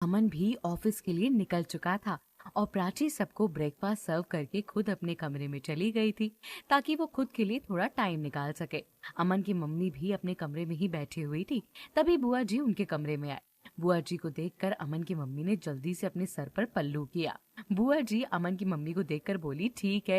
अमन भी ऑफिस के लिए निकल चुका था और प्राची सबको ब्रेकफास्ट सर्व करके खुद अपने कमरे में चली गई थी ताकि वो खुद के लिए थोड़ा टाइम निकाल सके। अमन की मम्मी भी अपने कमरे में ही बैठी हुई थी। तभी बुआ जी उनके कमरे में आए। बुआ जी को देखकर अमन की मम्मी ने जल्दी से अपने सर पर पल्लू किया। बुआ जी अमन की मम्मी को देखकर बोली, ठीक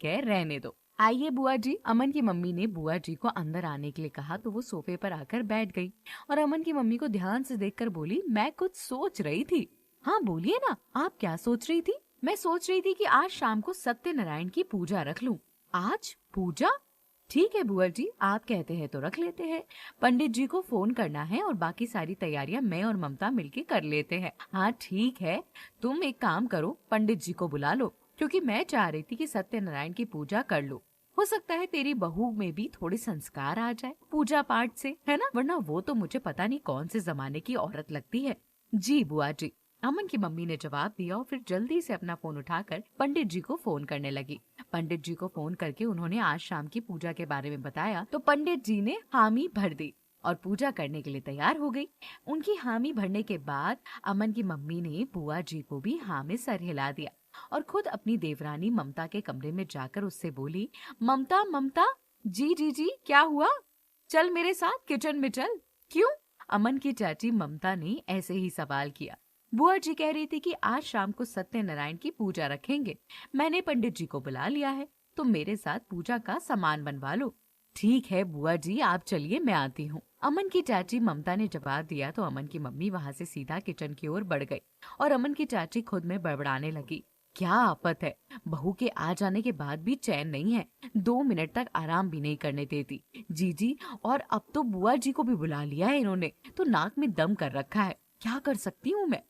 है, रहने दो। आइए बुआ जी। अमन की मम्मी ने बुआ जी को अंदर आने के लिए कहा तो वो सोफे पर आकर बैठ गई और अमन की मम्मी को ध्यान से देखकर बोली, मैं कुछ सोच रही थी। हाँ बोलिए ना, आप क्या सोच रही थी? मैं सोच रही थी कि आज शाम को सत्यनारायण की पूजा रख लूं। आज पूजा? ठीक है बुआ जी, आप कहते हैं तो रख लेते हैं। पंडित जी को फोन करना है और बाकी सारी तैयारियां मैं और ममता मिलके कर लेते हैं। हाँ ठीक है, तुम एक काम करो, पंडित जी को बुला लो, क्योंकि मैं चाह रही थी कि सत्यनारायण की पूजा कर लो। हो सकता है तेरी बहू में भी थोड़े संस्कार आ जाए पूजा पाठ से, है ना? वरना वो तो मुझे पता नहीं कौन से जमाने की औरत लगती है। जी बुआ जी, अमन की मम्मी ने जवाब दिया और फिर जल्दी से अपना फोन उठाकर पंडित जी को फोन करने लगी। पंडित जी को फोन करके उन्होंने आज शाम की पूजा के बारे में बताया तो पंडित जी ने हामी भर दी और पूजा करने के लिए तैयार हो गई। उनकी हामी भरने के बाद अमन की मम्मी ने बुआ जी को भी हाँ में सर हिला दिया और खुद अपनी देवरानी ममता के कमरे में जाकर उससे बोली, ममता ममता। जी जी जी, क्या हुआ? चल मेरे साथ किचन में चल। क्यों? अमन की चाची ममता ने ऐसे ही सवाल किया। बुआ जी कह रही थी कि आज शाम को सत्यनारायण की पूजा रखेंगे। मैंने पंडित जी को बुला लिया है, तो मेरे साथ पूजा का सामान बनवा लो। ठीक है बुआ जी, आप चलिए, मैं आती हूँ। अमन की चाची ममता ने जवाब दिया तो अमन की मम्मी वहाँ से सीधा किचन की ओर बढ़ गई और अमन की चाची खुद में बड़बड़ाने लगी। क्या आफत है, बहू के आ जाने के बाद भी चैन नहीं है, 2 मिनट तक आराम भी नहीं करने देती। जीजी, और अब तो बुआ जी को भी बुला लिया है इन्होंने, तो नाक में दम कर रखा है। क्या कर सकती हूँ मैं?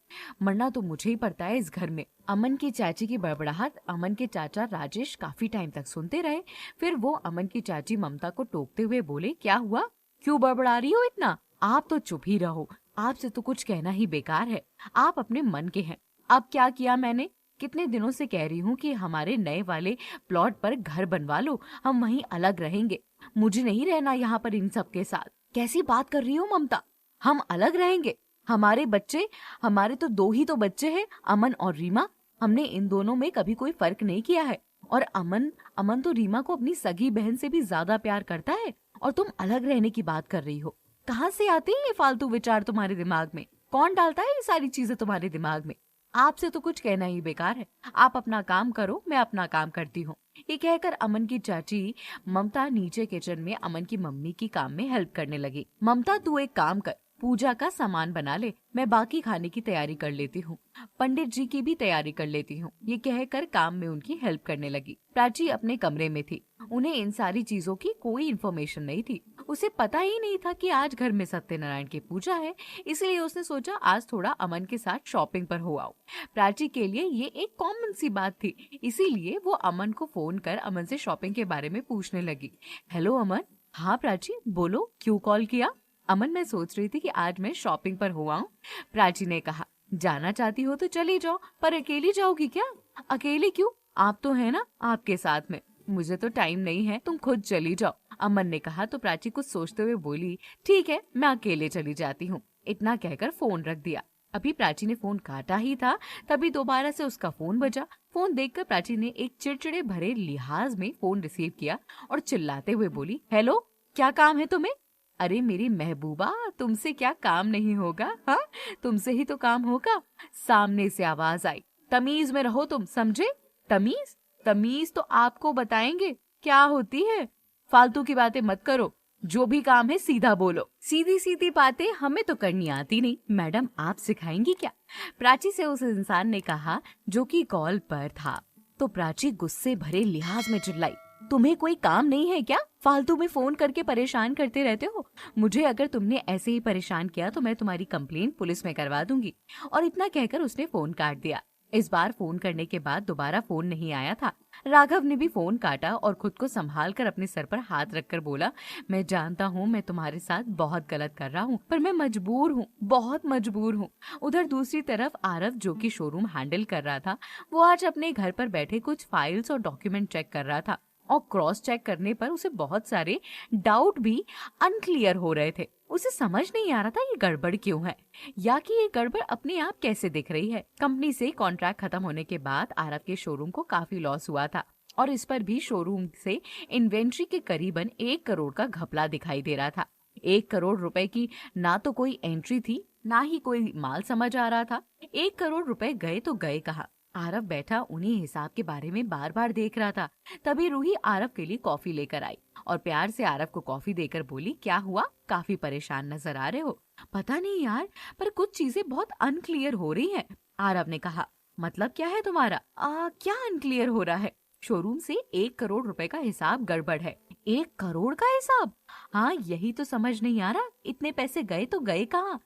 मरना तो मुझे ही पड़ता है इस घर में। अमन की चाची की बड़बड़ाहट अमन के चाचा राजेश काफी टाइम तक सुनते रहे। फिर वो अमन की चाची ममता को टोकते हुए बोले, क्या हुआ? क्यों बड़बड़ा रही हो इतना? आप तो चुप ही रहो, आपसे तो कुछ कहना ही बेकार है। आप अपने मन के हैं। अब क्या किया मैंने? कितने दिनों से कह रही हूँ कि हमारे नए वाले प्लॉट पर घर बनवा लो, हम वहीं अलग रहेंगे। मुझे नहीं रहना यहाँ पर इन सब के साथ। कैसी बात कर रही हो ममता? हम अलग रहेंगे? हमारे बच्चे, हमारे तो 2 ही तो बच्चे हैं, अमन और रीमा। हमने इन दोनों में कभी कोई फर्क नहीं किया है। और अमन अमन तो रीमा को अपनी सगी बहन से भी ज्यादा प्यार करता है और तुम अलग रहने की बात कर रही हो। कहाँ से आते हैं ये फालतू विचार तुम्हारे दिमाग में? कौन डालता है ये सारी चीजें तुम्हारे दिमाग में? आपसे तो कुछ कहना ही बेकार है। आप अपना काम करो, मैं अपना काम करती हूँ। ये कहकर अमन की चाची ममता नीचे किचन में अमन की मम्मी की काम में हेल्प करने लगी। ममता, तू एक काम कर, पूजा का सामान बना ले, मैं बाकी खाने की तैयारी कर लेती हूँ, पंडित जी की भी तैयारी कर लेती हूँ। ये कहकर काम में उनकी हेल्प करने लगी। प्राची अपने कमरे में थी। उन्हें इन सारी चीजों की कोई इन्फॉर्मेशन नहीं थी। उसे पता ही नहीं था कि आज घर में सत्यनारायण की पूजा है, इसलिए उसने सोचा आज थोड़ा अमन के साथ शॉपिंग पर हो आओ। प्राची के लिए ये एक कॉमन सी बात थी, इसीलिए वो अमन को फोन कर अमन से शॉपिंग के बारे में पूछने लगी। हेलो अमन। हाँ प्राची, बोलो, क्यों कॉल किया? अमन, मैं सोच रही थी कि आज मैं शॉपिंग पर हो आऊं। प्राची ने कहा, जाना चाहती हो तो चली जाओ, पर अकेली जाओगी क्या? अकेली क्यों, आप तो है ना आपके साथ में। मुझे तो टाइम नहीं है, तुम खुद चली जाओ, अमन ने कहा तो प्राची कुछ सोचते हुए बोली, ठीक है, मैं अकेले चली जाती हूँ। इतना कहकर फोन रख दिया। अभी प्राची ने फोन काटा ही था, तभी दोबारा से उसका फोन बजा। फोन देखकर प्राची ने एक चिड़चिड़े भरे लिहाज में फोन रिसीव किया और चिल्लाते हुए बोली, हेलो, क्या काम है तुम्हें? अरे मेरी महबूबा, तुमसे क्या काम नहीं होगा? हाँ, तुमसे ही तो काम होगा। सामने से आवाज आई, तमीज में रहो तुम, समझे? तमीज? तमीज तो आपको बताएंगे क्या होती है। फालतू की बातें मत करो, जो भी काम है सीधा बोलो। सीधी सीधी बातें हमें तो करनी आती नहीं, मैडम आप सिखाएंगी क्या? प्राची से उस इंसान ने कहा जो कि कॉल पर था। तो प्राची गुस्से भरे लिहाज में चिल्लाई, तुम्हें कोई काम नहीं है क्या? फालतू में फोन करके परेशान करते रहते हो। मुझे अगर तुमने ऐसे ही परेशान किया तो मैं तुम्हारी कंप्लेन पुलिस में करवा दूंगी। और इतना कहकर उसने फोन काट दिया। इस बार फोन करने के बाद दोबारा फोन नहीं आया था। राघव ने भी फोन काटा और खुद को संभाल कर अपने सर पर हाथ रखकर बोला, मैं जानता हूँ मैं तुम्हारे साथ बहुत गलत कर रहा हूँ, पर मैं मजबूर हूँ, बहुत मजबूर हूँ। उधर दूसरी तरफ आरव, जो कि शोरूम हैंडल कर रहा था, वो आज अपने घर पर बैठे कुछ फाइल्स और डॉक्यूमेंट चेक कर रहा था और क्रॉस चेक करने पर उसे बहुत सारे डाउट भी अनक्लियर हो रहे थे। उसे समझ नहीं आ रहा था ये गड़बड़ क्यों है, या कि ये गड़बड़ अपने आप कैसे दिख रही है। कंपनी से कॉन्ट्रैक्ट खत्म होने के बाद आरव के शोरूम को काफी लॉस हुआ था, और इस पर भी शोरूम से इन्वेंट्री के करीबन 1 करोड़ का घपला दिखाई दे रहा था। 1 करोड़ रुपए की ना तो कोई एंट्री थी, ना ही कोई माल समझ आ रहा था। 1 करोड़ रुपए गए तो गए कहाँ। आरव बैठा उन्हीं हिसाब के बारे में बार बार देख रहा था। तभी रूही आरव के लिए कॉफी लेकर आई और प्यार से आरव को कॉफी देकर बोली, क्या हुआ, काफी परेशान नजर आ रहे हो। पता नहीं यार, पर कुछ चीजें बहुत अनक्लियर हो रही हैं। आरव ने कहा, मतलब क्या है तुम्हारा? क्या अनक्लियर हो रहा है? शोरूम से 1 करोड़ रुपए का हिसाब गड़बड़ है। 1 करोड़ का हिसाब? हाँ, यही तो समझ नहीं आ रहा, इतने पैसे गए तो गए कहाँ।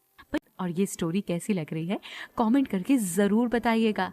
और ये स्टोरी कैसी लग रही है, कमेंट करके जरूर बताइएगा।